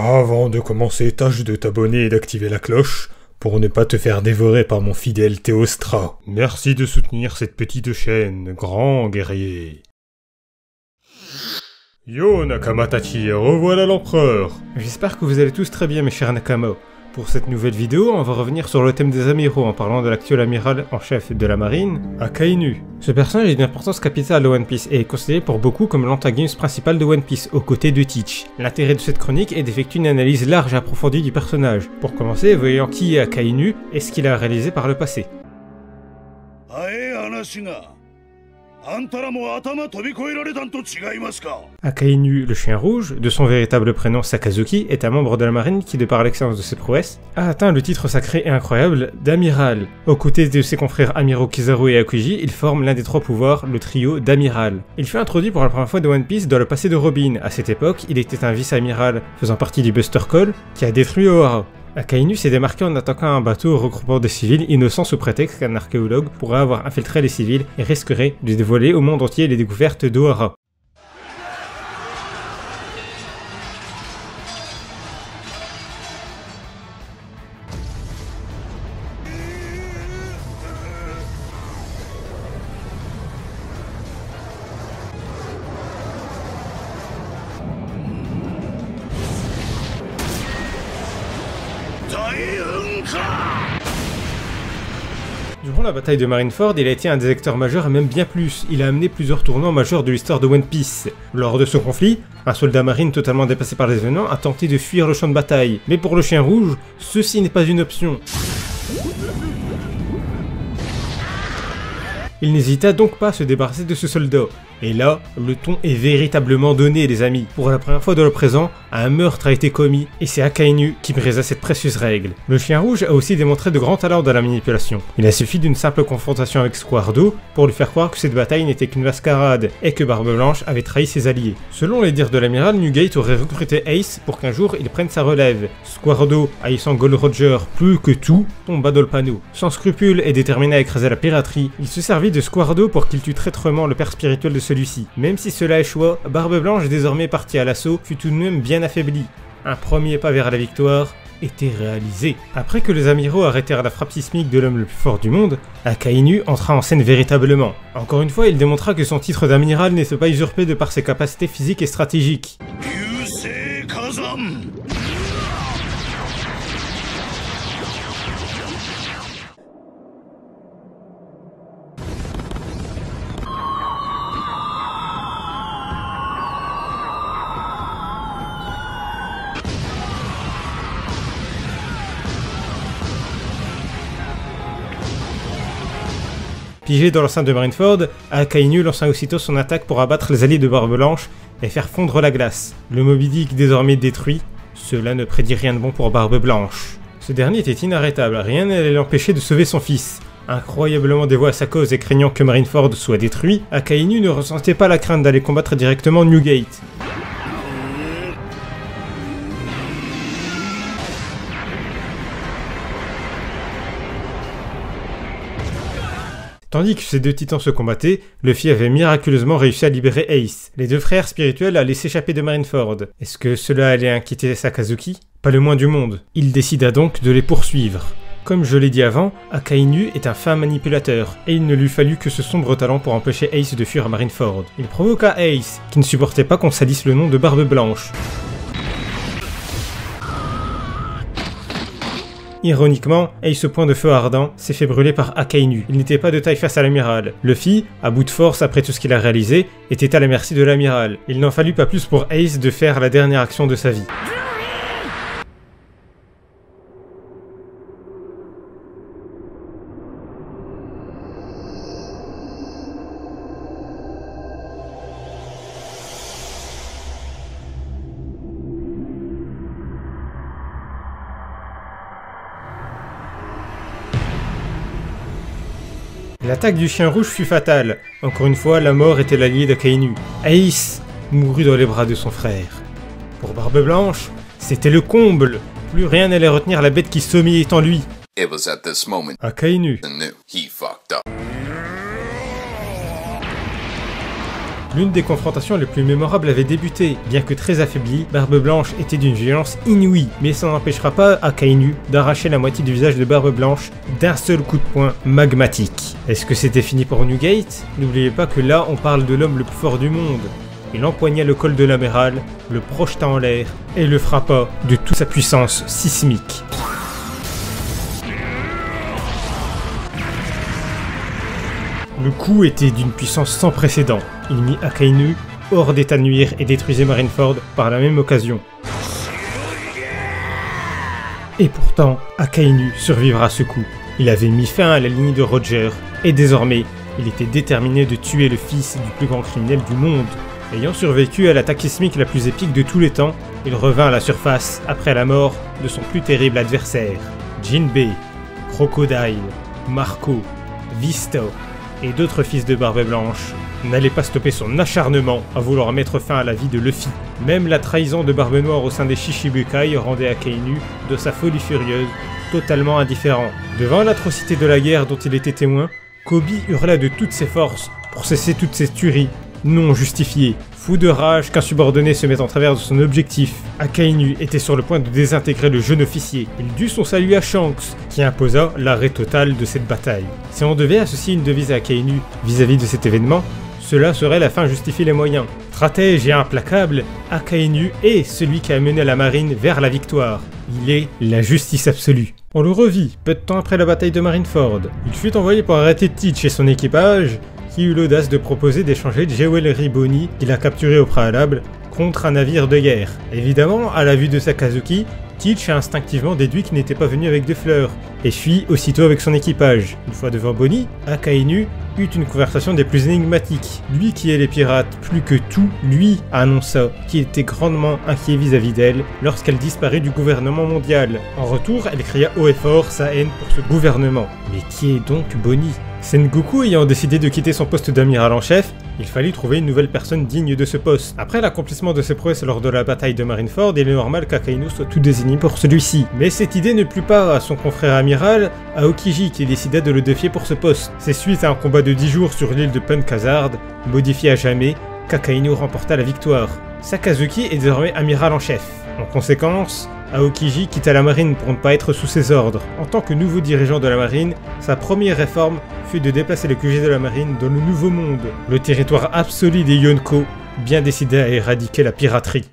Avant de commencer, tâche de t'abonner et d'activer la cloche pour ne pas te faire dévorer par mon fidèle Théostra. Merci de soutenir cette petite chaîne, grand guerrier. Yo Nakamatachi, revoilà l'empereur. J'espère que vous allez tous très bien mes chers Nakama. Pour cette nouvelle vidéo, on va revenir sur le thème des amiraux en parlant de l'actuel amiral en chef de la marine, Akainu. Ce personnage est d'une importance capitale de One Piece et est considéré pour beaucoup comme l'antagoniste principal de One Piece, aux côtés de Teach. L'intérêt de cette chronique est d'effectuer une analyse large et approfondie du personnage. Pour commencer, voyons qui est Akainu et ce qu'il a réalisé par le passé. Akainu, le chien rouge, de son véritable prénom Sakazuki, est un membre de la marine qui, de par l'excellence de ses prouesses, a atteint le titre sacré et incroyable d'amiral. Aux côtés de ses confrères amiraux Kizaru et Aokiji, il forme l'un des trois pouvoirs, le trio d'amiral. Il fut introduit pour la première fois de One Piece dans le passé de Robin. À cette époque, il était un vice-amiral faisant partie du Buster Call qui a détruit Ohara. Akainu s'est démarqué en attaquant un bateau regroupant des civils innocents sous prétexte qu'un archéologue pourrait avoir infiltré les civils et risquerait de dévoiler au monde entier les découvertes d'Ohara. Durant la bataille de Marineford, il a été un des acteurs majeurs et même bien plus. Il a amené plusieurs tournants majeurs de l'histoire de One Piece. Lors de ce conflit, un soldat marine totalement dépassé par les événements a tenté de fuir le champ de bataille. Mais pour le chien rouge, ceci n'est pas une option. Il n'hésita donc pas à se débarrasser de ce soldat. Et là, le ton est véritablement donné les amis. Pour la première fois dans le présent, un meurtre a été commis et c'est Akainu qui brisa cette précieuse règle. Le chien rouge a aussi démontré de grands talents dans la manipulation. Il a suffi d'une simple confrontation avec Squardo pour lui faire croire que cette bataille n'était qu'une mascarade et que Barbe Blanche avait trahi ses alliés. Selon les dires de l'amiral, Newgate aurait recruté Ace pour qu'un jour il prenne sa relève. Squardo, haïssant Gold Roger plus que tout, tomba dans le panneau. Sans scrupule et déterminé à écraser la piraterie, il se servit de Squardo pour qu'il tue traîtrement le père spirituel de celui-ci. Même si cela échoua, Barbe Blanche, désormais partie à l'assaut, fut tout de même bien affaiblie. Un premier pas vers la victoire était réalisé. Après que les amiraux arrêtèrent la frappe sismique de l'homme le plus fort du monde, Akainu entra en scène véritablement. Encore une fois, il démontra que son titre d'amiral n'était pas usurpé de par ses capacités physiques et stratégiques. Piégé dans l'enceinte de Marineford, Akainu lança aussitôt son attaque pour abattre les alliés de Barbe Blanche et faire fondre la glace. Le Moby Dick désormais détruit, cela ne prédit rien de bon pour Barbe Blanche. Ce dernier était inarrêtable, rien n'allait l'empêcher de sauver son fils. Incroyablement dévoué à sa cause et craignant que Marineford soit détruit, Akainu ne ressentait pas la crainte d'aller combattre directement Newgate. Tandis que ces deux titans se combattaient, Luffy avait miraculeusement réussi à libérer Ace. Les deux frères spirituels allaient s'échapper de Marineford. Est-ce que cela allait inquiéter Sakazuki? Pas le moins du monde. Il décida donc de les poursuivre. Comme je l'ai dit avant, Akainu est un fin manipulateur, et il ne lui fallut que ce sombre talent pour empêcher Ace de fuir à Marineford. Il provoqua Ace, qui ne supportait pas qu'on salisse le nom de Barbe Blanche. Ironiquement, Ace au point de feu ardent s'est fait brûler par Akainu. Il n'était pas de taille face à l'amiral. Luffy, à bout de force après tout ce qu'il a réalisé, était à la merci de l'amiral. Il n'en fallut pas plus pour Ace de faire la dernière action de sa vie. L'attaque du chien rouge fut fatale. Encore une fois, la mort était l'allié d'Akainu. Ace mourut dans les bras de son frère. Pour Barbe Blanche, c'était le comble. Plus rien n'allait retenir la bête qui sommeillait en lui. Akainu. L'une des confrontations les plus mémorables avait débuté. Bien que très affaiblie, Barbe Blanche était d'une violence inouïe, mais ça n'empêchera pas Akainu d'arracher la moitié du visage de Barbe Blanche d'un seul coup de poing magmatique. Est-ce que c'était fini pour Newgate? N'oubliez pas que là on parle de l'homme le plus fort du monde. Il empoigna le col de l'amiral, le projeta en l'air et le frappa de toute sa puissance sismique. Le coup était d'une puissance sans précédent. Il mit Akainu hors d'état de nuire et détruisait Marineford par la même occasion. Et pourtant, Akainu survivra à ce coup. Il avait mis fin à la ligne de Roger, et désormais, il était déterminé de tuer le fils du plus grand criminel du monde. Ayant survécu à l'attaque sismique la plus épique de tous les temps, il revint à la surface après la mort de son plus terrible adversaire. Jinbei, Crocodile, Marco, Visto et d'autres fils de Barbe Blanche n'allaient pas stopper son acharnement à vouloir mettre fin à la vie de Luffy. Même la trahison de Barbe Noire au sein des Shichibukai rendait Akainu, de sa folie furieuse, totalement indifférent. Devant l'atrocité de la guerre dont il était témoin, Koby hurla de toutes ses forces pour cesser toutes ces tueries non justifiées. Fou de rage qu'un subordonné se mette en travers de son objectif, Akainu était sur le point de désintégrer le jeune officier. Il dut son salut à Shanks, qui imposa l'arrêt total de cette bataille. Si on devait associer une devise à Akainu vis-à-vis de cet événement, cela serait la fin justifie les moyens. Stratège et implacable, Akainu est celui qui a mené la marine vers la victoire. Il est la justice absolue. On le revit, peu de temps après la bataille de Marineford. Il fut envoyé pour arrêter Teach et son équipage, qui eut l'audace de proposer d'échanger Jewelry Bonnie, qu'il a capturé au préalable, contre un navire de guerre. Évidemment, à la vue de Sakazuki, Teach a instinctivement déduit qu'il n'était pas venu avec des fleurs, et fuit aussitôt avec son équipage. Une fois devant Bonnie, Akainu eut une conversation des plus énigmatiques. Lui qui est les pirates plus que tout, lui annonça qu'il était grandement inquiet vis-à-vis d'elle lorsqu'elle disparut du gouvernement mondial. En retour, elle cria haut et fort sa haine pour ce gouvernement. Mais qui est donc Bonnie? Sengoku ayant décidé de quitter son poste d'amiral en chef, il fallut trouver une nouvelle personne digne de ce poste. Après l'accomplissement de ses prouesses lors de la bataille de Marineford, il est normal qu'Akainu soit tout désigné pour celui-ci. Mais cette idée ne plut pas à son confrère amiral, Aokiji, qui décida de le défier pour ce poste. C'est suite à un combat de 10 jours sur l'île de Punk Hazard, modifié à jamais, qu'Akainu remporta la victoire. Sakazuki est désormais amiral en chef. En conséquence, Aokiji quitta la marine pour ne pas être sous ses ordres. En tant que nouveau dirigeant de la marine, sa première réforme fut de déplacer le QG de la marine dans le Nouveau Monde, le territoire absolu des Yonko, bien décidé à éradiquer la piraterie.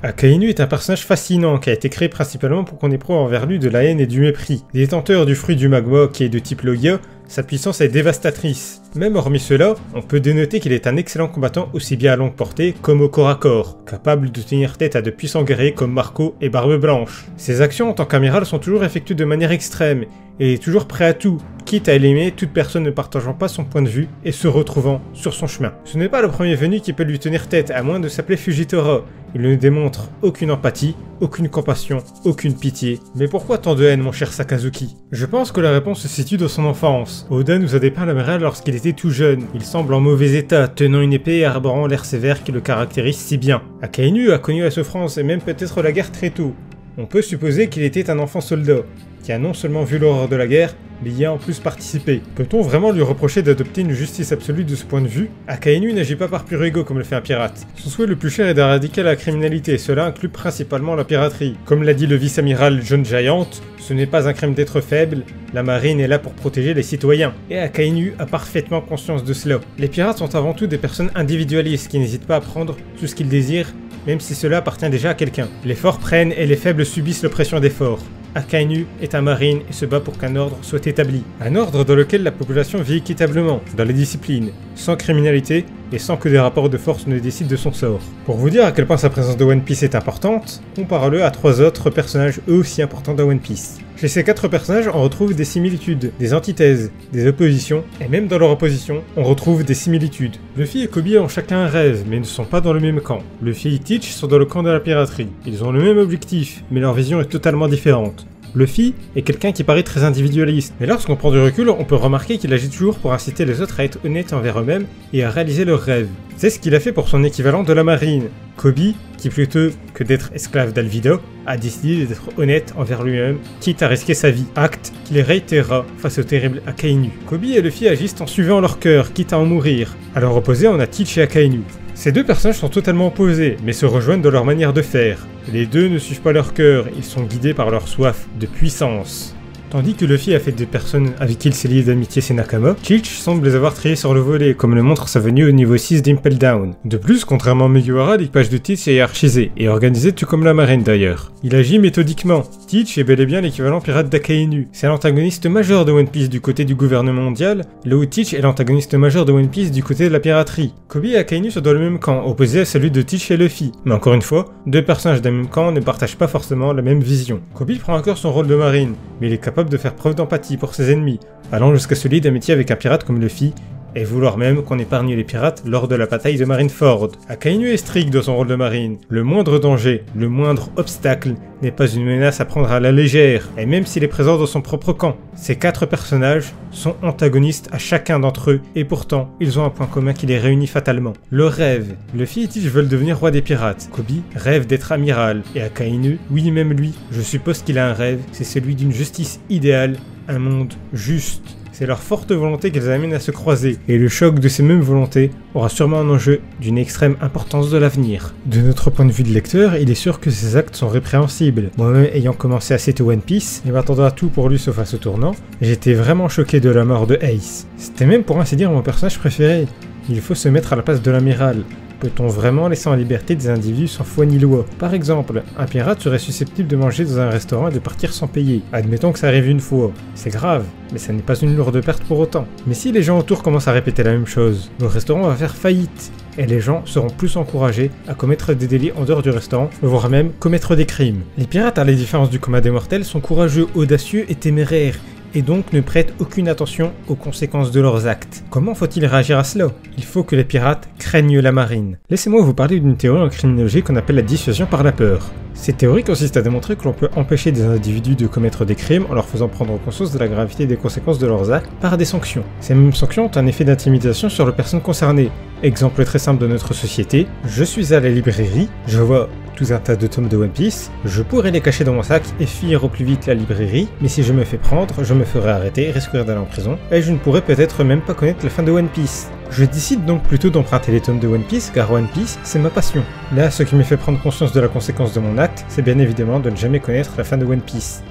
Akainu est un personnage fascinant qui a été créé principalement pour qu'on éprouve envers lui de la haine et du mépris. Détenteur du fruit du magma qui est de type Logia, sa puissance est dévastatrice. Même hormis cela, on peut dénoter qu'il est un excellent combattant aussi bien à longue portée comme au corps à corps, capable de tenir tête à de puissants guerriers comme Marco et Barbe Blanche. Ses actions en tant qu'amiral sont toujours effectuées de manière extrême, et est toujours prêt à tout, quitte à éliminer toute personne ne partageant pas son point de vue et se retrouvant sur son chemin. Ce n'est pas le premier venu qui peut lui tenir tête, à moins de s'appeler Fujitora. Il ne démontre aucune empathie, aucune compassion, aucune pitié. Mais pourquoi tant de haine, mon cher Sakazuki? Je pense que la réponse se situe dans son enfance. Oda nous a dépeint l'amiral lorsqu'il était tout jeune. Il semble en mauvais état, tenant une épée et arborant l'air sévère qui le caractérise si bien. Akainu a connu la souffrance et même peut-être la guerre très tôt. On peut supposer qu'il était un enfant soldat, qui a non seulement vu l'horreur de la guerre, mais y a en plus participé. Peut-on vraiment lui reprocher d'adopter une justice absolue de ce point de vue? Akainu n'agit pas par pur ego comme le fait un pirate. Son souhait le plus cher est d'éradiquer la criminalité, et cela inclut principalement la piraterie. Comme l'a dit le vice-amiral John Giant, ce n'est pas un crime d'être faible, la marine est là pour protéger les citoyens. Et Akainu a parfaitement conscience de cela. Les pirates sont avant tout des personnes individualistes qui n'hésitent pas à prendre tout ce qu'ils désirent, même si cela appartient déjà à quelqu'un. Les forts prennent et les faibles subissent l'oppression des forts. Akainu est un marine et se bat pour qu'un ordre soit établi. Un ordre dans lequel la population vit équitablement, dans les disciplines, sans criminalité et sans que des rapports de force ne décident de son sort. Pour vous dire à quel point sa présence dans One Piece est importante, comparez-le à 3 autres personnages eux aussi importants dans One Piece. Chez ces 4 personnages, on retrouve des similitudes, des antithèses, des oppositions, et même dans leur opposition, on retrouve des similitudes. Luffy et Koby ont chacun un rêve, mais ne sont pas dans le même camp. Luffy et Teach sont dans le camp de la piraterie. Ils ont le même objectif, mais leur vision est totalement différente. Luffy est quelqu'un qui paraît très individualiste, mais lorsqu'on prend du recul, on peut remarquer qu'il agit toujours pour inciter les autres à être honnêtes envers eux-mêmes et à réaliser leurs rêves. C'est ce qu'il a fait pour son équivalent de la marine, Koby, qui plutôt que d'être esclave d'Alvida, a décidé d'être honnête envers lui-même, quitte à risquer sa vie, acte qu'il réitérera face au terrible Akainu. Koby et Luffy agissent en suivant leur cœur, quitte à en mourir. À leur opposé, on a Teach et Akainu. Ces deux personnages sont totalement opposés, mais se rejoignent dans leur manière de faire. Les deux ne suivent pas leur cœur, ils sont guidés par leur soif de puissance. Tandis que Luffy a fait des personnes avec qui il s'est lié d'amitié ses Nakama, Teach semble les avoir triés sur le volet, comme le montre sa venue au niveau 6 d'Impel Down. De plus, contrairement à Mugiwara, l'équipage de Teach est hiérarchisé, et organisé tout comme la marine d'ailleurs. Il agit méthodiquement. Teach est bel et bien l'équivalent pirate d'Akainu. C'est l'antagoniste majeur de One Piece du côté du gouvernement mondial, là où Teach est l'antagoniste majeur de One Piece du côté de la piraterie. Koby et Akainu sont dans le même camp, opposés à celui de Teach et Luffy. Mais encore une fois, deux personnages d'un même camp ne partagent pas forcément la même vision. Koby prend à cœur son rôle de marine, mais il est capable de faire preuve d'empathie pour ses ennemis, allant jusqu'à se lier d'amitié avec un pirate comme Luffy, et vouloir même qu'on épargne les pirates lors de la bataille de Marineford. Akainu est strict dans son rôle de marine. Le moindre danger, le moindre obstacle n'est pas une menace à prendre à la légère, et même s'il est présent dans son propre camp. Ces quatre personnages sont antagonistes à chacun d'entre eux, et pourtant, ils ont un point commun qui les réunit fatalement. Le rêve. Luffy et Teach veulent devenir roi des pirates. Koby rêve d'être amiral, et Akainu, oui même lui, je suppose qu'il a un rêve, c'est celui d'une justice idéale, un monde juste. C'est leur forte volonté qui les amène à se croiser, et le choc de ces mêmes volontés aura sûrement un enjeu d'une extrême importance de l'avenir. De notre point de vue de lecteur, il est sûr que ces actes sont répréhensibles. Moi-même ayant commencé assez tôt One Piece, et m'attendant à tout pour lui sauf à ce tournant, j'étais vraiment choqué de la mort de Ace. C'était même pour ainsi dire mon personnage préféré. Il faut se mettre à la place de l'amiral. Peut-on vraiment laisser en liberté des individus sans foi ni loi? Par exemple, un pirate serait susceptible de manger dans un restaurant et de partir sans payer. Admettons que ça arrive une fois. C'est grave, mais ça n'est pas une lourde perte pour autant. Mais si les gens autour commencent à répéter la même chose, le restaurant va faire faillite. Et les gens seront plus encouragés à commettre des délits en dehors du restaurant, voire même commettre des crimes. Les pirates, à la différence du commun des mortels, sont courageux, audacieux et téméraires, et donc ne prêtent aucune attention aux conséquences de leurs actes. Comment faut-il réagir à cela? Il faut que les pirates craignent la marine. Laissez-moi vous parler d'une théorie en criminologie qu'on appelle la dissuasion par la peur. Cette théorie consiste à démontrer que l'on peut empêcher des individus de commettre des crimes en leur faisant prendre conscience de la gravité des conséquences de leurs actes par des sanctions. Ces mêmes sanctions ont un effet d'intimidation sur les personnes concernées. Exemple très simple de notre société, je suis à la librairie, je vois tout un tas de tomes de One Piece, je pourrais les cacher dans mon sac et fuir au plus vite la librairie, mais si je me fais prendre, je me ferai arrêter, risquerai d'aller en prison, et je ne pourrais peut-être même pas connaître la fin de One Piece. Je décide donc plutôt d'emprunter les tomes de One Piece, car One Piece, c'est ma passion. Là, ce qui me fait prendre conscience de la conséquence de mon acte, c'est bien évidemment de ne jamais connaître la fin de One Piece.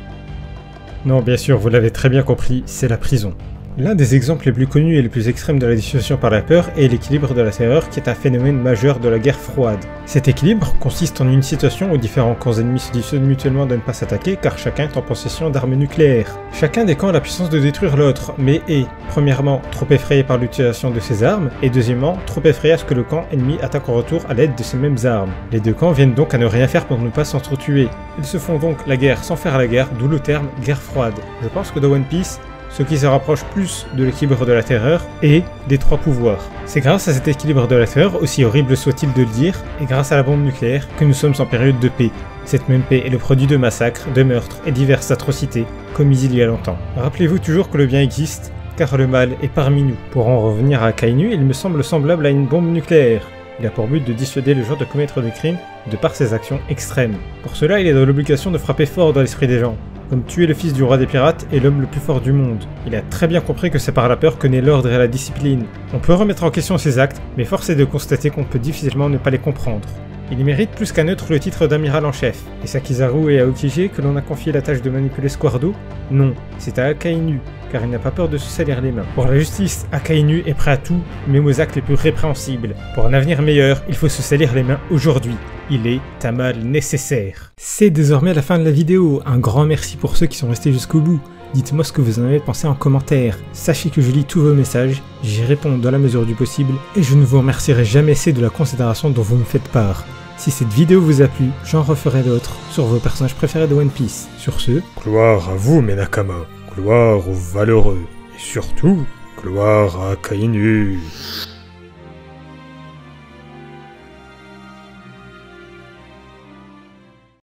Non, bien sûr, vous l'avez très bien compris, c'est la prison. L'un des exemples les plus connus et les plus extrêmes de la dissuasion par la peur est l'équilibre de la terreur, qui est un phénomène majeur de la guerre froide. Cet équilibre consiste en une situation où différents camps ennemis se dissuadent mutuellement de ne pas s'attaquer car chacun est en possession d'armes nucléaires. Chacun des camps a la puissance de détruire l'autre, mais est, premièrement, trop effrayé par l'utilisation de ces armes, et deuxièmement, trop effrayé à ce que le camp ennemi attaque en retour à l'aide de ces mêmes armes. Les deux camps viennent donc à ne rien faire pour ne pas s'entretuer. Ils se font donc la guerre sans faire la guerre, d'où le terme guerre froide. Je pense que dans One Piece, ce qui se rapproche plus de l'équilibre de la terreur et des trois pouvoirs. C'est grâce à cet équilibre de la terreur, aussi horrible soit-il de le dire, et grâce à la bombe nucléaire, que nous sommes en période de paix. Cette même paix est le produit de massacres, de meurtres et diverses atrocités commises il y a longtemps. Rappelez-vous toujours que le bien existe, car le mal est parmi nous. Pour en revenir à Akainu, il me semble semblable à une bombe nucléaire. Il a pour but de dissuader les gens de commettre des crimes de par ses actions extrêmes. Pour cela, il est dans l'obligation de frapper fort dans l'esprit des gens, comme tuer le fils du roi des pirates et l'homme le plus fort du monde. Il a très bien compris que c'est par la peur que naît l'ordre et la discipline. On peut remettre en question ses actes, mais force est de constater qu'on peut difficilement ne pas les comprendre. Il mérite plus qu'un autre le titre d'amiral en chef. Est-ce à Kizaru et à Aokiji que l'on a confié la tâche de manipuler Squardo? Non, c'est à Akainu, car il n'a pas peur de se salir les mains. Pour la justice, Akainu est prêt à tout, même aux actes les plus répréhensibles. Pour un avenir meilleur, il faut se salir les mains aujourd'hui. Il est un mal nécessaire. C'est désormais la fin de la vidéo. Un grand merci pour ceux qui sont restés jusqu'au bout. Dites-moi ce que vous en avez pensé en commentaire. Sachez que je lis tous vos messages, j'y réponds dans la mesure du possible, et je ne vous remercierai jamais assez de la considération dont vous me faites part. Si cette vidéo vous a plu, j'en referai d'autres sur vos personnages préférés de One Piece. Sur ce, gloire à vous mes Nakama, gloire aux valeureux, et surtout, gloire à Akainu.